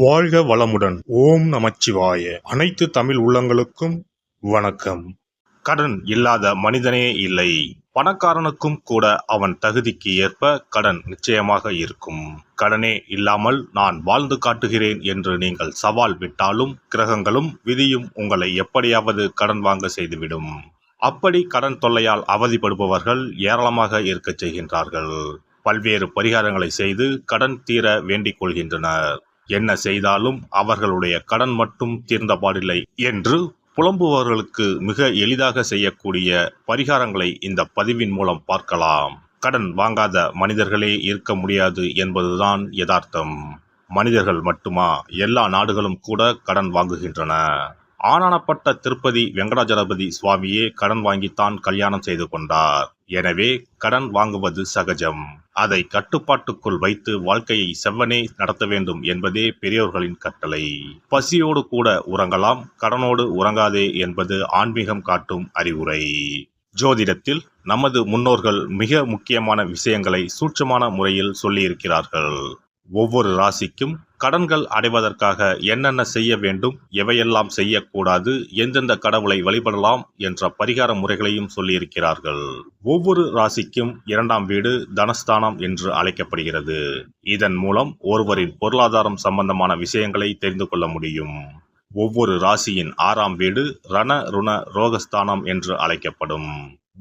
வாழ்க வளமுடன். ஓம் நமச்சிவாய. அனைத்து தமிழ் உள்ளங்களுக்கும் வணக்கம். கடன் இல்லாத மனிதனே இல்லை. பணக்காரனுக்கும் கூட அவன் தகுதிக்கு ஏற்ப கடன் நிச்சயமாக இருக்கும். கடனே இல்லாமல் நான் வாழ்ந்து காட்டுகிறேன் என்று நீங்கள் சவால் விட்டாலும் கிரகங்களும் விதியும் உங்களை எப்படியாவது கடன் வாங்க செய்துவிடும். அப்படி கடன் தொல்லையால் அவதிப்படுபவர்கள் ஏராளமாக இருக்கச் செய்கின்றார்கள். பல்வேறு பரிகாரங்களை செய்து கடன் தீர வேண்டிக் கொள்கின்றனர். என்ன செய்தாலும் அவர்களுடைய கடன் மட்டும் தீர்ந்தபாடில்லை என்று புலம்புபவர்களுக்கு மிக எளிதாக செய்யக்கூடிய பரிகாரங்களை இந்த பதிவின் மூலம் பார்க்கலாம். கடன் வாங்காத மனிதர்களே இருக்க முடியாது என்பதுதான் யதார்த்தம். மனிதர்கள் மட்டுமா, எல்லா நாடுகளும் கூட கடன் வாங்குகின்றன. ஆனானப்பட்ட திருப்பதி வெங்கடாஜலபதி சுவாமியே கடன் வாங்கித்தான் கல்யாணம் செய்து கொண்டார். எனவே கடன் வாங்குவது சகஜம். அதை கட்டுப்பாட்டுக்குள் வைத்து வாழ்க்கையை செவ்வனே நடத்த வேண்டும் என்பதே பெரியோர்களின் கட்டளை. பசியோடு கூட உறங்கலாம், கடனோடு உறங்காதே என்பது ஆன்மீகம் காட்டும் அறிவுரை. ஜோதிடத்தில் நமது முன்னோர்கள் மிக முக்கியமான விஷயங்களை சூட்சமான முறையில் சொல்லியிருக்கிறார்கள். ஒவ்வொரு ராசிக்கும் கடன்கள் அடைவதற்காக என்னென்ன செய்ய வேண்டும், எவையெல்லாம் செய்யக்கூடாது, எந்தெந்த கடவுளை வழிபடலாம் என்ற பரிகார முறைகளையும் சொல்லியிருக்கிறார்கள். ஒவ்வொரு ராசிக்கும் 2ஆம் வீடு தனஸ்தானம் என்று அழைக்கப்படுகிறது. இதன் மூலம் ஒருவரின் பொருளாதாரம் சம்பந்தமான விஷயங்களை தெரிந்து கொள்ள முடியும். ஒவ்வொரு ராசியின் 6ஆம் வீடு ரண ருண ரோகஸ்தானம் என்று அழைக்கப்படும்.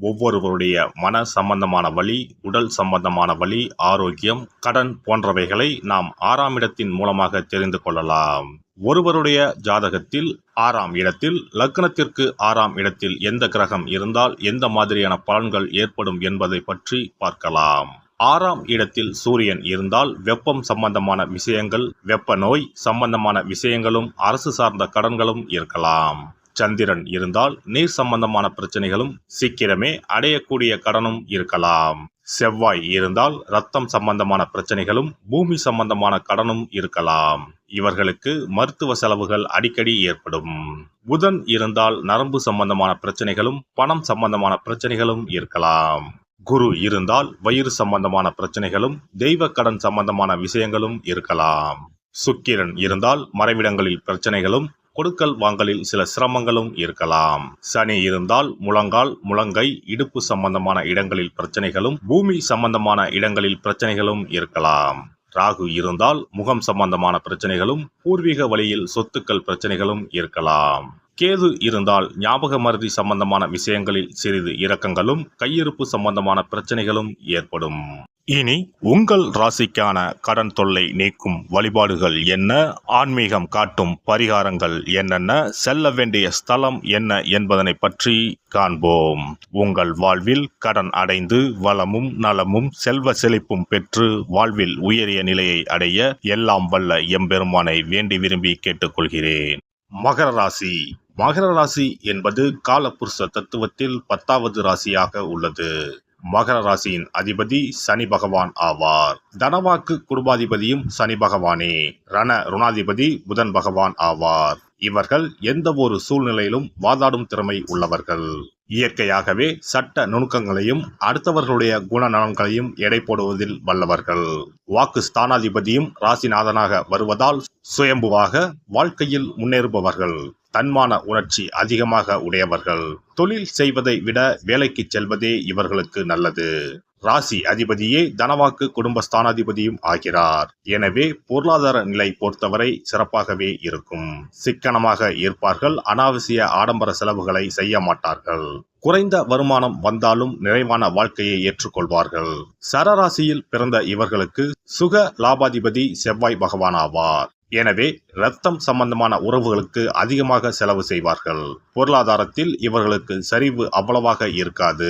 ஒவ்வொருவருடைய மன சம்பந்தமான வலி, உடல் சம்பந்தமான வலி, ஆரோக்கியம், கடன் போன்றவைகளை நாம் 6ஆம் இடத்தின் மூலமாக தெரிந்து கொள்ளலாம். ஒருவருடைய ஜாதகத்தில் 6ஆம் இடத்தில் லக்னத்திற்கு 6ஆம் இடத்தில் எந்த கிரகம் இருந்தால் எந்த மாதிரியான பலன்கள் ஏற்படும் என்பதை பற்றி பார்க்கலாம். 6ஆம் இடத்தில் சூரியன் இருந்தால் வெப்பம் சம்பந்தமான விஷயங்கள், வெப்ப நோய் சம்பந்தமான விஷயங்களும், அரசு சார்ந்த கடன்களும் இருக்கலாம். சந்திரன் இருந்தால் நீர் சம்பந்தமான பிரச்சனைகளும், சீக்கிரமே அடையக்கூடிய கடனும் இருக்கலாம். செவ்வாய் இருந்தால் இரத்தம் சம்பந்தமான பிரச்சனைகளும், பூமி சம்பந்தமான கடனும் இருக்கலாம். இவர்களுக்கு மருத்துவ செலவுகள் அடிக்கடி ஏற்படும். புதன் இருந்தால் நரம்பு சம்பந்தமான பிரச்சனைகளும், பணம் சம்பந்தமான பிரச்சனைகளும் இருக்கலாம். குரு இருந்தால் வயிறு சம்பந்தமான பிரச்சனைகளும், தெய்வ கடன் சம்பந்தமான விஷயங்களும் இருக்கலாம். சுக்கிரன் இருந்தால் மறைவிடங்களில் பிரச்சனைகளும், கொடுக்கல் வாங்கலில் சில சிரமங்களும் இருக்கலாம். சனி இருந்தால் முழங்கால், முழங்கை, இடுப்பு சம்பந்தமான இடங்களில் பிரச்சனைகளும், பூமி சம்பந்தமான இடங்களில் பிரச்சனைகளும் இருக்கலாம். ராகு இருந்தால் முகம் சம்பந்தமான பிரச்சனைகளும், பூர்வீக வழியில் சொத்துக்கள் பிரச்சனைகளும் இருக்கலாம். கேது இருந்தால் ஞாபக மறதி சம்பந்தமான விஷயங்களில் சிறிது இரக்கங்களும், கையிருப்பு சம்பந்தமான பிரச்சனைகளும் ஏற்படும். இனி உங்கள் ராசிக்கான கடன் தொல்லை நீக்கும் வழிபாடுகள் என்ன, ஆன்மீகம் காட்டும் பரிகாரங்கள் என்னென்ன, செல்ல வேண்டிய ஸ்தலம் என்ன என்பதனை பற்றி காண்போம். உங்கள் வாழ்வில் கடன் அடைந்து வளமும் நலமும் செல்வ செழிப்பும் பெற்று வாழ்வில் உயரிய நிலையை அடைய எல்லாம் வல்ல எம்பெருமானை வேண்டி விரும்பி கேட்டுக்கொள்கிறேன். மகர ராசி. மகர ராசி என்பது காலபுருஷ தத்துவத்தில் 10வது ராசியாக உள்ளது. மகர ராசியின் அதிபதி சனி பகவான் ஆவார். தனவாக்கு குடும்பாதிபதியும் சனி பகவானே. ரண ருணாதிபதி புதன் பகவான் ஆவார். இவர்கள் எந்த ஒரு சூழ்நிலையிலும் வாதாடும் திறமை உள்ளவர்கள். இயற்கையாகவே சட்ட நுணுக்கங்களையும் அடுத்தவர்களுடைய குணநலன்களையும் எடை போடுவதில் வல்லவர்கள். வாக்கு ஸ்தானாதிபதியும் ராசிநாதனாக வருவதால் சுயம்புவாக வாழ்க்கையில் முன்னேறுபவர்கள். தன்மான உணர்ச்சி அதிகமாக உடையவர்கள். தொழில் செய்வதை விட வேலைக்கு செல்வதே இவர்களுக்கு நல்லது. ராசி அதிபதியே தனவாக்கு குடும்பஸ்தானாதிபதியும் ஆகிறார். எனவே பொருளாதார நிலை பொறுத்தவரை சிறப்பாகவே இருக்கும். சிக்கனமாக இருப்பார்கள். அனாவசிய ஆடம்பர செலவுகளை செய்ய மாட்டார்கள். குறைந்த வருமானம் வந்தாலும் நிறைவான வாழ்க்கையை ஏற்றுக்கொள்வார்கள். சரராசியில் பிறந்த இவர்களுக்கு சுக லாபாதிபதி செவ்வாய் பகவான் ஆவார். எனவே இரத்தம் சம்பந்தமான உறவுகளுக்கு அதிகமாக செலவு செய்வார்கள். பொருளாதாரத்தில் இவர்களுக்கு சரிவு அவ்வளவாக இருக்காது.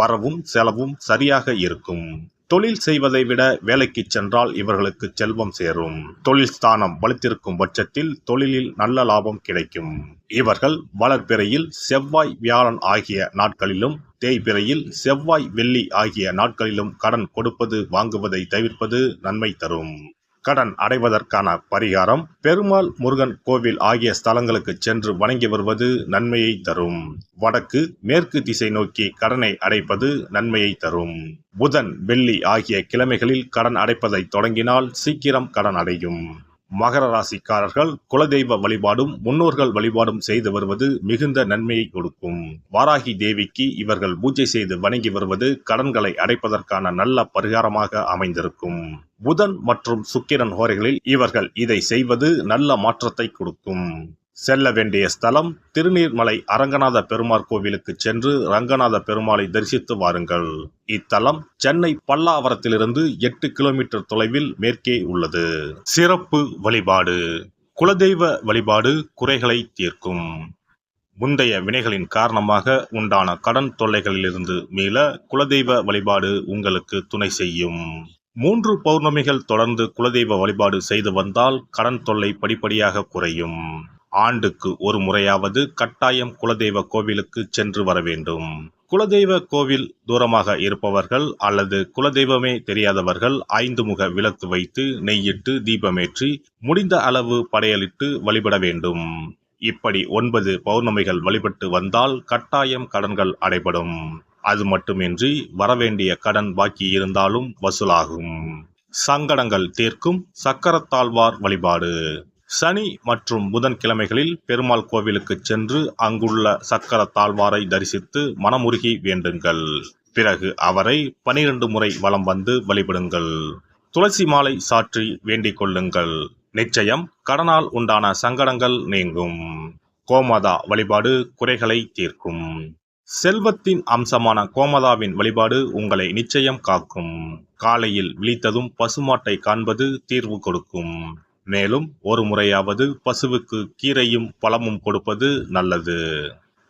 வரவும் செலவும் சரியாக இருக்கும். தொழில் செய்வதை விட வேலைக்கு சென்றால் இவர்களுக்கு செல்வம் சேரும். தொழில் ஸ்தானம் வலுத்திருக்கும் பட்சத்தில் தொழிலில் நல்ல லாபம் கிடைக்கும். இவர்கள் வளர்பிறையில் செவ்வாய் வியாழன் ஆகிய நாட்களிலும், தேய்பிறையில் செவ்வாய் வெள்ளி ஆகிய நாட்களிலும் கடன் கொடுப்பது வாங்குவதை தவிர்ப்பது நன்மை தரும். கடன் அடைவதற்கான பரிகாரம்: பெருமாள், முருகன் கோவில் ஆகிய ஸ்தலங்களுக்கு சென்று வணங்கி வருவது நன்மையை தரும். வடக்கு மேற்கு திசை நோக்கி கடனை அடைப்பது நன்மையை தரும். புதன் வெள்ளி ஆகிய கிழமைகளில் கடன் அடைப்பதை தொடங்கினால் சீக்கிரம் கடன் அடையும். மகர ராசிக்காரர்கள் குலதெய்வ வழிபாடும் முன்னோர்கள் வழிபாடும் செய்து வருவது மிகுந்த நன்மையை கொடுக்கும். வாராகி தேவிக்கு இவர்கள் பூஜை செய்து வணங்கி வருவது கடன்களை அடைப்பதற்கான நல்ல பரிகாரமாக அமைந்திருக்கும். புதன் மற்றும் சுக்கிரன் ஹோரைகளில் இவர்கள் இதை செய்வது நல்ல மாற்றத்தை கொடுக்கும். செல்ல வேண்டிய ஸ்தலம் திருநீர்மலை அரங்கநாத பெருமாள் கோவிலுக்கு சென்று ரங்கநாத பெருமாளை தரிசித்து வாருங்கள். இத்தலம் சென்னை பல்லாவரத்திலிருந்து 8 கிலோமீட்டர் தொலைவில் மேற்கே உள்ளது. சிறப்பு வழிபாடு. குலதெய்வ வழிபாடு குறைகளை தீர்க்கும். முந்தைய வினைகளின் காரணமாக உண்டான கடன் தொல்லைகளிலிருந்து மீள குலதெய்வ வழிபாடு உங்களுக்கு துணை செய்யும். 3 பௌர்ணமிகள் தொடர்ந்து குலதெய்வ வழிபாடு செய்து வந்தால் கடன் தொல்லை படிப்படியாக குறையும். ஆண்டுக்கு ஒரு முறையாவது கட்டாயம் குலதெய்வ கோவிலுக்கு சென்று வர வேண்டும். குலதெய்வ கோவில் தூரமாக இருப்பவர்கள் அல்லது குலதெய்வமே தெரியாதவர்கள் 5 முக விளக்கு வைத்து நெய்யிட்டு தீபமேற்றி முடிந்த அளவு படையலிட்டு வழிபட வேண்டும். இப்படி 9 பௌர்ணமிகள் வழிபட்டு வந்தால் கட்டாயம் கடன்கள் அடைபடும். அது மட்டுமின்றி வரவேண்டிய கடன் பாக்கி இருந்தாலும் வசூலாகும். சங்கடங்கள் தீர்க்கும் சக்கரத்தாழ்வார் வழிபாடு. சனி மற்றும் புதன் கிழமைகளில் பெருமாள் கோவிலுக்கு சென்று அங்குள்ள சக்கர தாழ்வாரை தரிசித்து மனமுருகி வேண்டுங்கள். பிறகு அவரை 12 முறை வலம் வந்து வழிபடுங்கள். துளசி மாலை சாற்றி வேண்டிக் கொள்ளுங்கள். நிச்சயம் கடனால் உண்டான சங்கடங்கள் நீங்கும். கோமாதா வழிபாடு குறைகளை தீர்க்கும். செல்வத்தின் அம்சமான கோமாதாவின் வழிபாடு உங்களை நிச்சயம் காக்கும். காலையில் விழித்ததும் பசுமாட்டை காண்பது தீர்வு கொடுக்கும். மேலும் ஒரு முறையாவது பசுவுக்கு கீரையும் பழமும் கொடுப்பது நல்லது.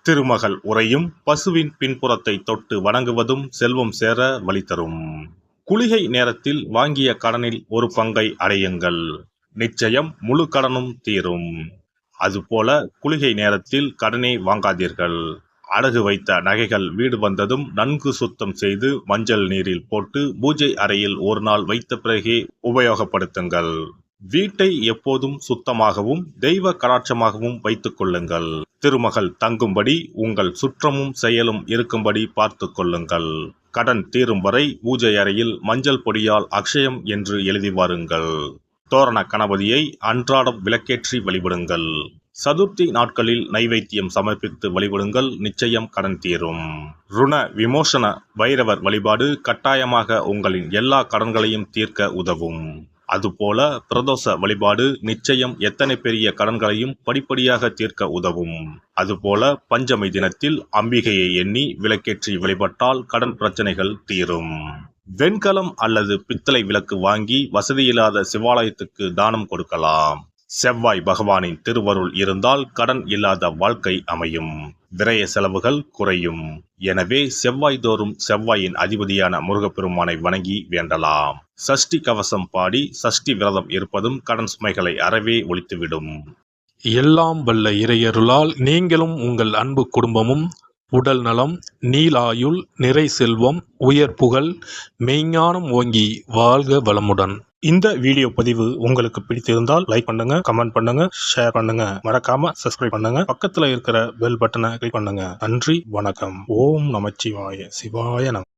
திருமகள் உரையும் பசுவின் பின்புறத்தை தொட்டு வணங்குவதும் செல்வம் சேர வழி தரும். குளிகை நேரத்தில் வாங்கிய கடனில் ஒரு பங்கை அடையுங்கள். நிச்சயம் முழு கடனும் தீரும். அதுபோல குளிகை நேரத்தில் கடனே வாங்காதீர்கள். அடகு வைத்த நகைகள் வீடு வந்ததும் நன்கு சுத்தம் செய்து மஞ்சள் நீரில் போட்டு பூஜை அறையில் ஒரு நாள் வைத்த பிறகே உபயோகப்படுத்துங்கள். வீட்டை எப்போதும் சுத்தமாகவும் தெய்வ கடாட்சமாகவும் வைத்துக் கொள்ளுங்கள். திருமகள் தங்கும்படி உங்கள் சுற்றமும் செயலும் இருக்கும்படி பார்த்து கொள்ளுங்கள். கடன் தீரும் வரை பூஜை அறையில் மஞ்சள் பொடியால் அக்ஷயம் என்று எழுதி வாருங்கள். தோரண கணபதியை அன்றாடம் விளக்கேற்றி வழிபடுங்கள். சதுர்த்தி நாட்களில் நைவேத்தியம் சமர்ப்பித்து வழிபடுங்கள். நிச்சயம் கடன் தீரும். ருண விமோசன பைரவர் வழிபாடு கட்டாயமாக உங்களின் எல்லா கடன்களையும் தீர்க்க உதவும். அதுபோல பிரதோஷ வழிபாடு நிச்சயம் எத்தனை பெரிய கடன்களையும் படிப்படியாக தீர்க்க உதவும். அதுபோல பஞ்சமி தினத்தில் அம்பிகையை எண்ணி விளக்கேற்றி வழிபட்டால் கடன் பிரச்சனைகள் தீரும். வெண்கலம் அல்லது பித்தளை விளக்கு வாங்கி வசதியில்லாத சிவாலயத்துக்கு தானம் கொடுக்கலாம். செவ்வாய் பகவானின் திருவருள் இருந்தால் கடன் இல்லாத வாழ்க்கை அமையும். விரய செலவுகள் குறையும். எனவே செவ்வாய் தோறும் செவ்வாயின் அதிபதியான முருகப்பெருமானை வணங்கி வேண்டலாம். சஷ்டி கவசம் பாடி சஷ்டி விரதம் இருப்பதும் கடன் சுமைகளை அறவே ஒழித்துவிடும். எல்லாம் வல்ல இறையருளால் நீங்களும் உங்கள் அன்பு குடும்பமும் உடல் நலம், நீலாயுள், நிறை செல்வம், உயர் புகழ், மெய்ஞானம் ஓங்கி வாழ்க வளமுடன். இந்த வீடியோ பதிவு உங்களுக்கு பிடித்திருந்தால் லைக் பண்ணுங்க, கமெண்ட் பண்ணுங்க, ஷேர் பண்ணுங்க. மறக்காம சப்ஸ்கிரைப் பண்ணுங்க. பக்கத்துல இருக்கிற பெல் பட்டனை கிளிக் பண்ணுங்க. நன்றி, வணக்கம். ஓம் நமச்சிவாய. சிவாய நம.